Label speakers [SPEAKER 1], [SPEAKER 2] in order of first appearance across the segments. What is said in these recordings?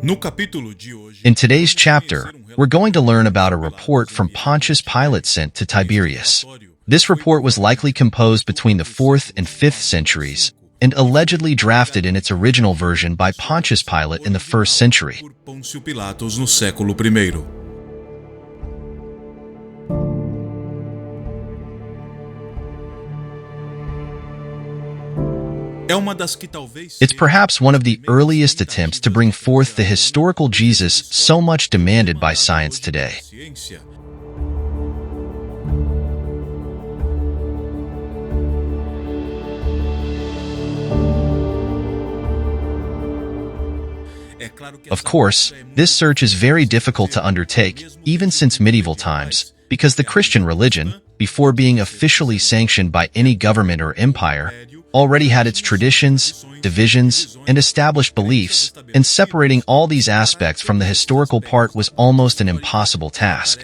[SPEAKER 1] In today's chapter, we're going to learn about a report from Pontius Pilate sent to Tiberius. This report was likely composed between the 4th and 5th centuries and allegedly drafted in its original version by Pontius Pilate in the 1st century. It's perhaps one of the earliest attempts to bring forth the historical Jesus so much demanded by science today. Of course, this search is very difficult to undertake, even since medieval times, because the Christian religion, before being officially sanctioned by any government or empire, already had its traditions, divisions, and established beliefs, and separating all these aspects from the historical part was almost an impossible task.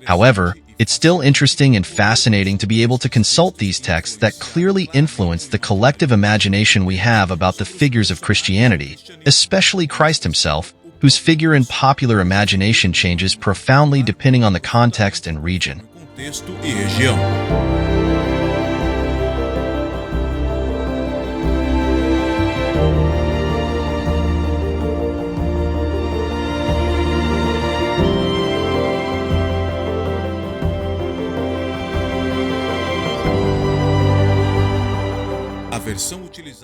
[SPEAKER 1] However, it's still interesting and fascinating to be able to consult these texts that clearly influence the collective imagination we have about the figures of Christianity, especially Christ himself, whose figure in popular imagination changes profoundly depending on the context and region.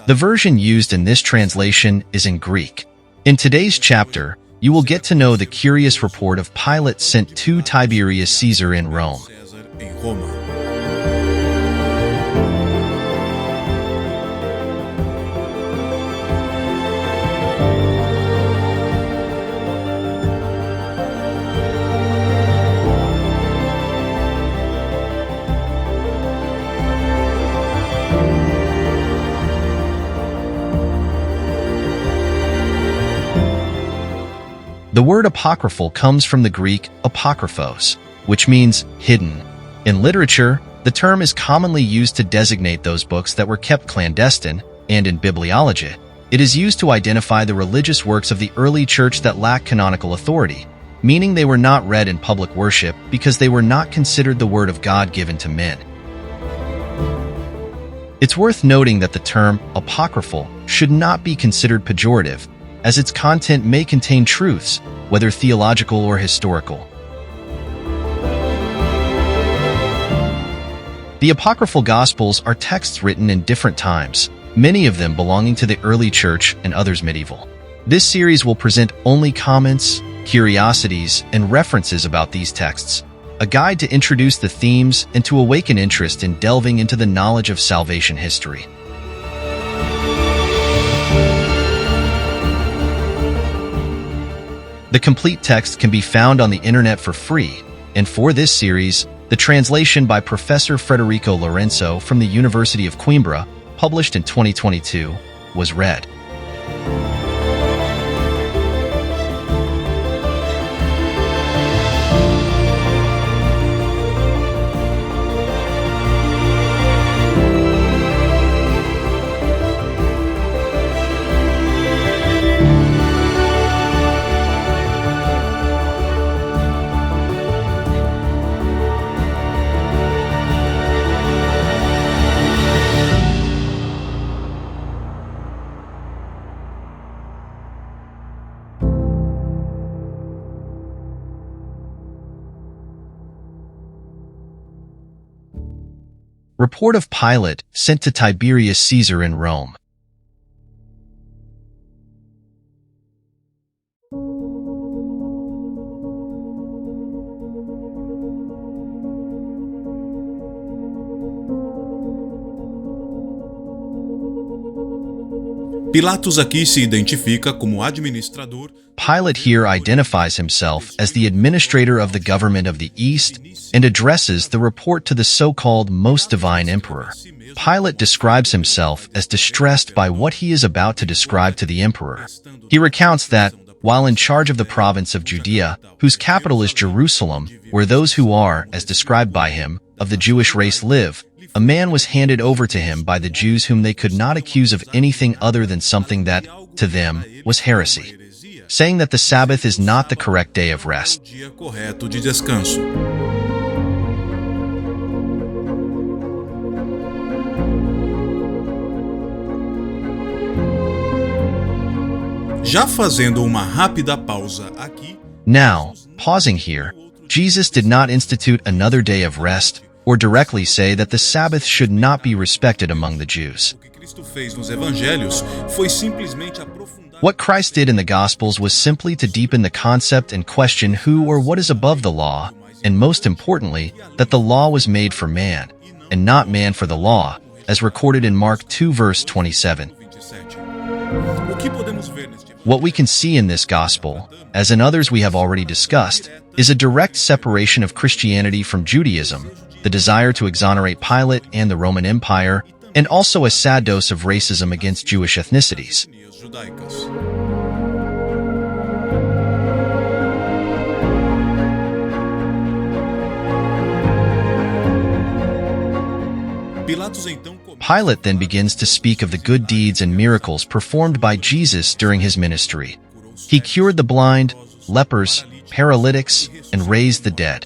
[SPEAKER 1] The version used in this translation is in Greek. In today's chapter, you will get to know the curious report of Pilate sent to Tiberius Caesar in Rome. The word apocryphal comes from the Greek apokryphos, which means hidden. In literature, the term is commonly used to designate those books that were kept clandestine, and in bibliology, it is used to identify the religious works of the early church that lack canonical authority, meaning they were not read in public worship because they were not considered the word of God given to men. It's worth noting that the term apocryphal should not be considered pejorative, as its content may contain truths, whether theological or historical. The Apocryphal Gospels are texts written in different times, many of them belonging to the early church and others medieval. This series will present only comments, curiosities, and references about these texts, a guide to introduce the themes and to awaken interest in delving into the knowledge of salvation history. The complete text can be found on the internet for free, and for this series, the translation by Professor Federico Lorenzo from the University of Coimbra, published in 2022, was read. Report of Pilate sent to Tiberius Caesar in Rome.
[SPEAKER 2] Pilatos aqui se identifica como administrador.
[SPEAKER 1] Pilate here identifies himself as the administrator of the government of the East and addresses the report to the so-called Most Divine Emperor. Pilate describes himself as distressed by what he is about to describe to the emperor. He recounts that, while in charge of the province of Judea, whose capital is Jerusalem, where those who are, as described by him, of the Jewish race live, a man was handed over to him by the Jews whom they could not accuse of anything other than something that, to them, was heresy, saying that the Sabbath is not the correct day of rest.
[SPEAKER 2] Dia correto de descanso. Já fazendo uma rápida pausa aqui.
[SPEAKER 1] Now, pausing here, Jesus did not institute another day of rest or directly say that the Sabbath should not be respected among the Jews.
[SPEAKER 2] O que Cristo fez nos evangelhos foi simplesmente aprofundar.
[SPEAKER 1] What Christ did in the Gospels was simply to deepen the concept and question who or what is above the law, and most importantly, that the law was made for man, and not man for the law, as recorded in Mark 2 verse 27.
[SPEAKER 2] O que podemos ver neste
[SPEAKER 1] What we can see in this Gospel, as in others we have already discussed, is a direct separation of Christianity from Judaism, the desire to exonerate Pilate and the Roman Empire, and also a sad dose of racism against Jewish ethnicities.
[SPEAKER 2] judaicas. Pilatos então
[SPEAKER 1] Pilate then begins to speak of the good deeds and miracles performed by Jesus during his ministry. He cured the blind, lepers, paralytics, and raised the dead.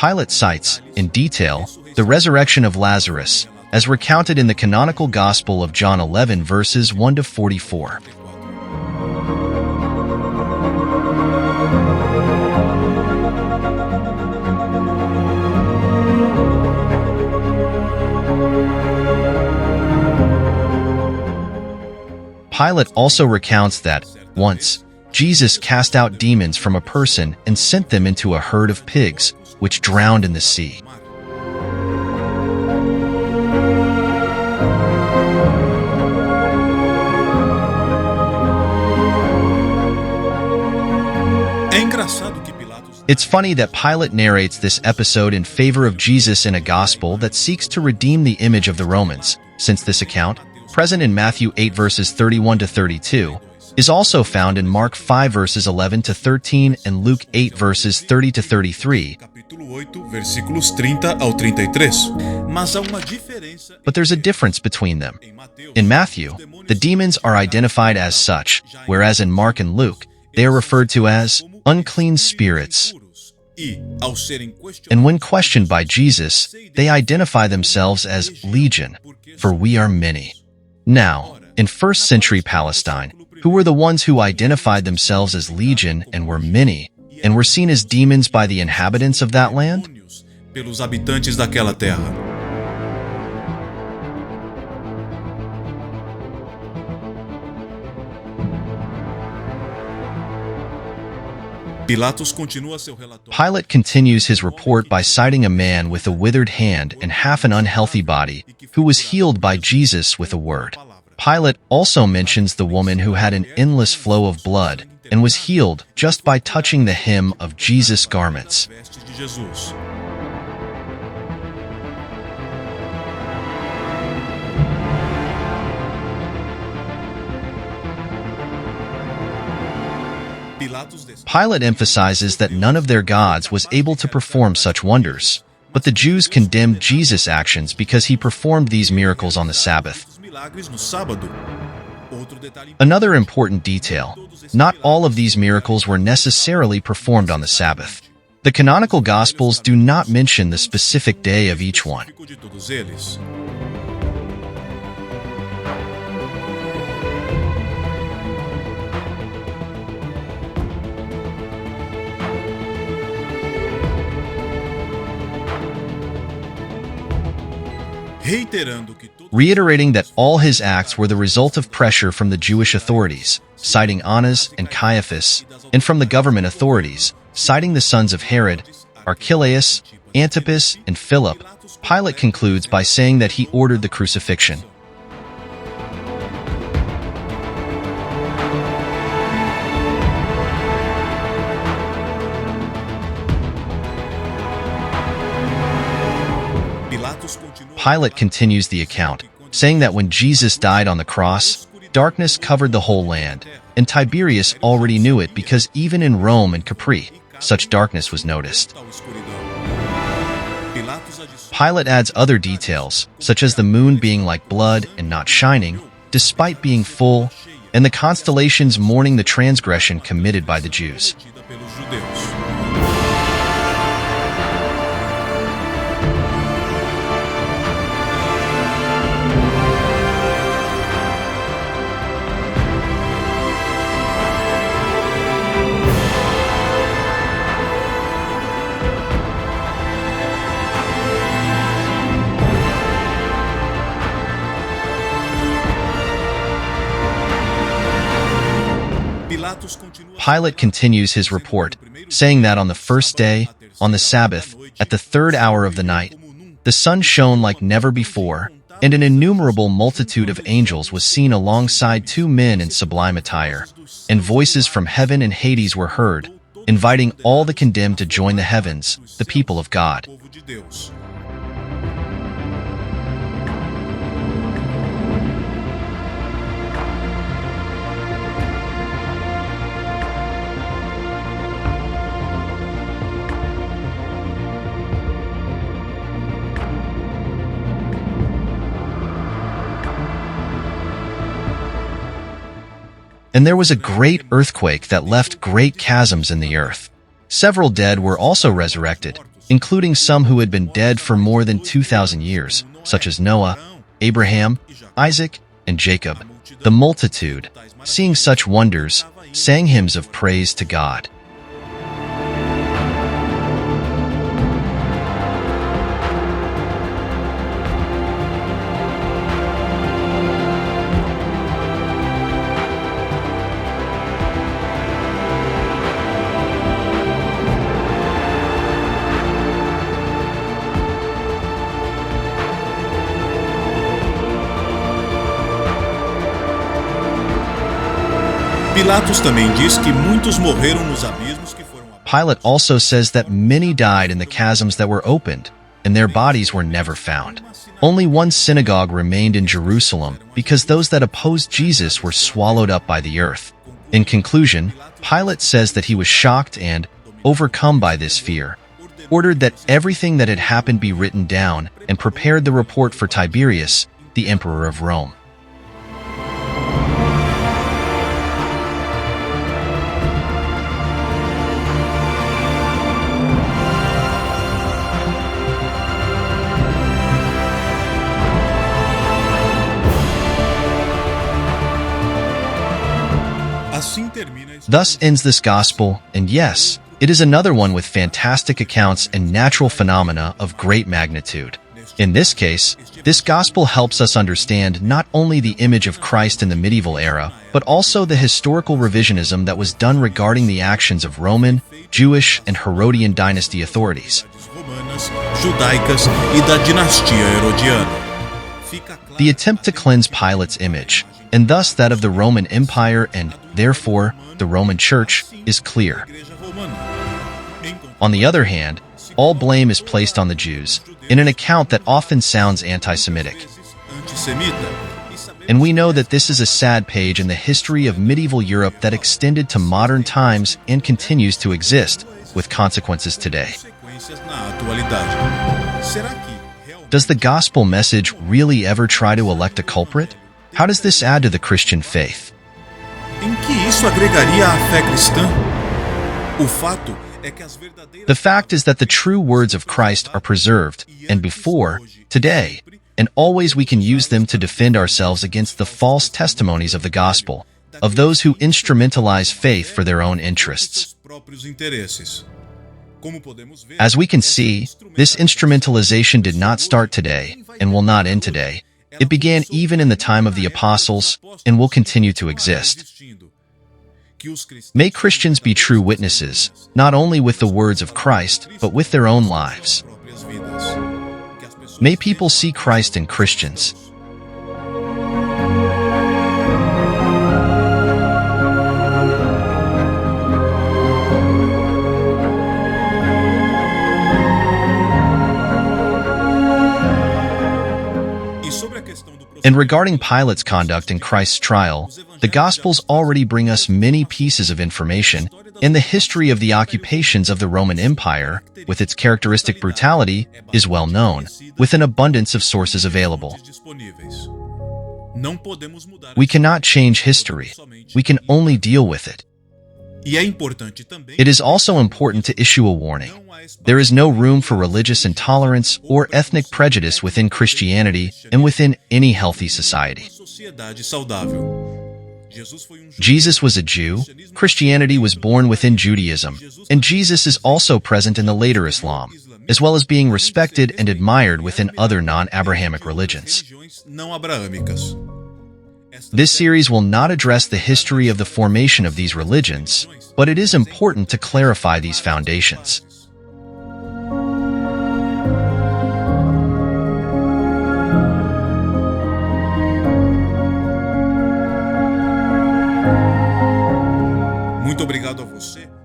[SPEAKER 1] Pilate cites, in detail, the resurrection of Lazarus, as recounted in the canonical Gospel of John 11 verses 1 to 44. Pilate also recounts that, once, Jesus cast out demons from a person and sent them into a herd of pigs, which drowned in the sea. It's funny that Pilate narrates this episode in favor of Jesus in a gospel that seeks to redeem the image of the Romans, since this account, present in Matthew 8 verses 31 to 32, is also found in Mark 5 verses 11 to 13 and Luke 8 verses 30 to 33.
[SPEAKER 2] Capítulo 8, versículos 30 ao 33. Mas há uma diferença.
[SPEAKER 1] But there's a difference between them. In Matthew, the demons are identified as such, whereas in Mark and Luke, they are referred to as unclean spirits. And when questioned by Jesus, they identify themselves as legion, for we are many. Now, in first century Palestine, who were the ones who identified themselves as legion and were many, and were seen as demons by the inhabitants of that land?
[SPEAKER 2] Pelos habitantes daquela terra. Pilatos continua seu relatório.
[SPEAKER 1] Pilate continues his report by citing a man with a withered hand and half an unhealthy body, who was healed by Jesus with a word. Pilate also mentions the woman who had an endless flow of blood and was healed just by touching the hem of Jesus' garments.
[SPEAKER 2] Veste de Jesus.
[SPEAKER 1] Pilate emphasizes that none of their gods was able to perform such wonders, but the Jews condemned Jesus' actions because he performed these miracles on the Sabbath. Another important detail, not all of these miracles were necessarily performed on the Sabbath. The canonical Gospels do not mention the specific day of each one. reiterating that all his acts were the result of pressure from the Jewish authorities, citing Annas and Caiaphas, and from the government authorities, citing the sons of Herod, Archelaus, Antipas, and Philip. Pilate concludes by saying that he ordered the crucifixion. Pilate continues the account, saying that when Jesus died on the cross, darkness covered the whole land, and Tiberius already knew it because even in Rome and Capri, such darkness was noticed. Pilate adds other details, such as the moon being like blood and not shining, despite being full, and the constellations mourning the transgression committed by the Jews. Pilate continues his report, saying that on the first day, on the Sabbath, at the third hour of the night, the sun shone like never before, and an innumerable multitude of angels was seen alongside two men in sublime attire, and voices from heaven and Hades were heard, inviting all the condemned to join the heavens, the people of God. And there was a great earthquake that left great chasms in the earth. Several dead were also resurrected, including some who had been dead for more than 2,000 years, such as Noah, Abraham, Isaac, and Jacob. The multitude, seeing such wonders, sang hymns of praise to God.
[SPEAKER 2] Pilatos também diz que muitos morreram nos abismos que foram.
[SPEAKER 1] Pilate also says that many died in the chasms that were opened, and their bodies were never found. Only one synagogue remained in Jerusalem, because those that opposed Jesus were swallowed up by the earth. In conclusion, Pilate says that he was shocked and, overcome by this fear, ordered that everything that had happened be written down, and prepared the report for Tiberius, the emperor of Rome. Thus ends this gospel, and yes, it is another one with fantastic accounts and natural phenomena of great magnitude. In this case, this gospel helps us understand not only the image of Christ in the medieval era, but also the historical revisionism that was done regarding the actions of Roman, Jewish, and Herodian dynasty authorities. The attempt to cleanse Pilate's image, and thus that of the Roman Empire and, therefore, the Roman Church, is clear. On the other hand, all blame is placed on the Jews, in an account that often sounds anti-Semitic. And we know that this is a sad page in the history of medieval Europe that extended to modern times and continues to exist, with consequences today. Does the gospel message really ever try to elect a culprit? How does this add to the Christian faith? The fact is that the true words of Christ are preserved, and before, today, and always we can use them to defend ourselves against the false testimonies of the gospel, of those who instrumentalize faith for their own interests. As we can see, this instrumentalization did not start today and will not end today. It began even in the time of the apostles and will continue to exist. May Christians be true witnesses, not only with the words of Christ, but with their own lives. May people see Christ in Christians. And regarding Pilate's conduct in Christ's trial, the Gospels already bring us many pieces of information, and the history of the occupations of the Roman Empire, with its characteristic brutality, is well known, with an abundance of sources available. We cannot change history. We can only deal with it. It is also important to issue a warning. There is no room for religious intolerance or ethnic prejudice within Christianity and within any healthy society. Jesus was a Jew, Christianity was born within Judaism, and Jesus is also present in the later Islam, as well as being respected and admired within other non-Abrahamic religions. This series will not address the history of the formation of these religions, but it is important to clarify these foundations.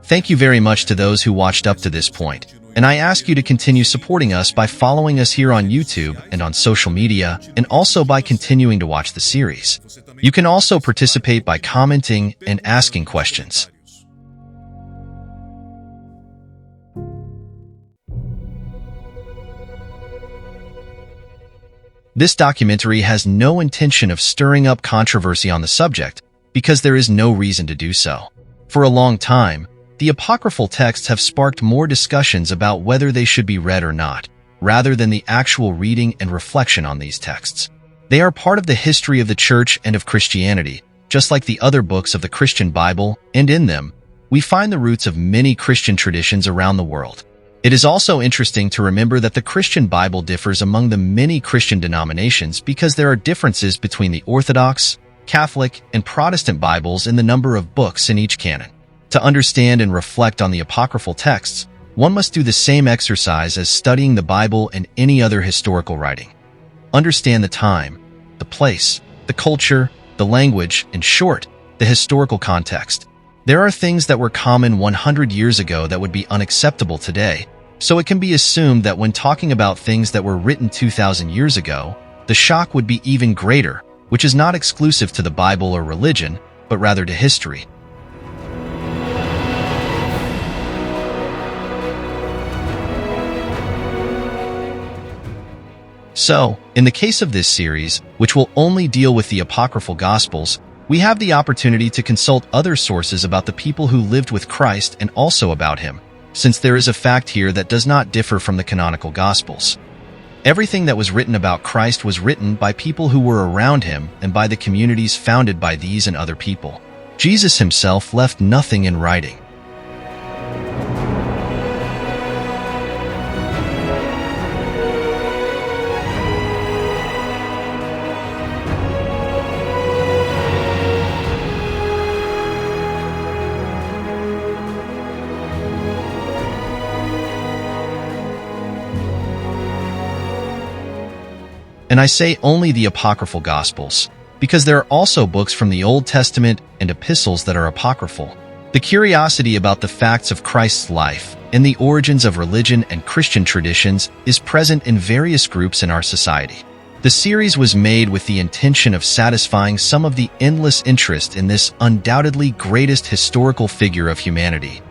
[SPEAKER 1] Thank you very much to those who watched up to this point, and I ask you to continue supporting us by following us here on YouTube and on social media, and also by continuing to watch the series. You can also participate by commenting and asking questions. This documentary has no intention of stirring up controversy on the subject, because there is no reason to do so. For a long time, the apocryphal texts have sparked more discussions about whether they should be read or not, rather than the actual reading and reflection on these texts. They are part of the history of the Church and of Christianity, just like the other books of the Christian Bible, and in them, we find the roots of many Christian traditions around the world. It is also interesting to remember that the Christian Bible differs among the many Christian denominations because there are differences between the Orthodox, Catholic, and Protestant Bibles in the number of books in each canon. To understand and reflect on the apocryphal texts, one must do the same exercise as studying the Bible and any other historical writing. Understand the time, the place, the culture, the language, in short, the historical context. There are things that were common 100 years ago that would be unacceptable today, so it can be assumed that when talking about things that were written 2,000 years ago, the shock would be even greater, which is not exclusive to the Bible or religion, but rather to history. So, in the case of this series, which will only deal with the apocryphal Gospels, we have the opportunity to consult other sources about the people who lived with Christ and also about him, since there is a fact here that does not differ from the canonical Gospels. Everything that was written about Christ was written by people who were around him and by the communities founded by these and other people. Jesus himself left nothing in writing. And I say only the apocryphal Gospels, because there are also books from the Old Testament and epistles that are apocryphal. The curiosity about the facts of Christ's life and the origins of religion and Christian traditions is present in various groups in our society. The series was made with the intention of satisfying some of the endless interest in this undoubtedly greatest historical figure of humanity,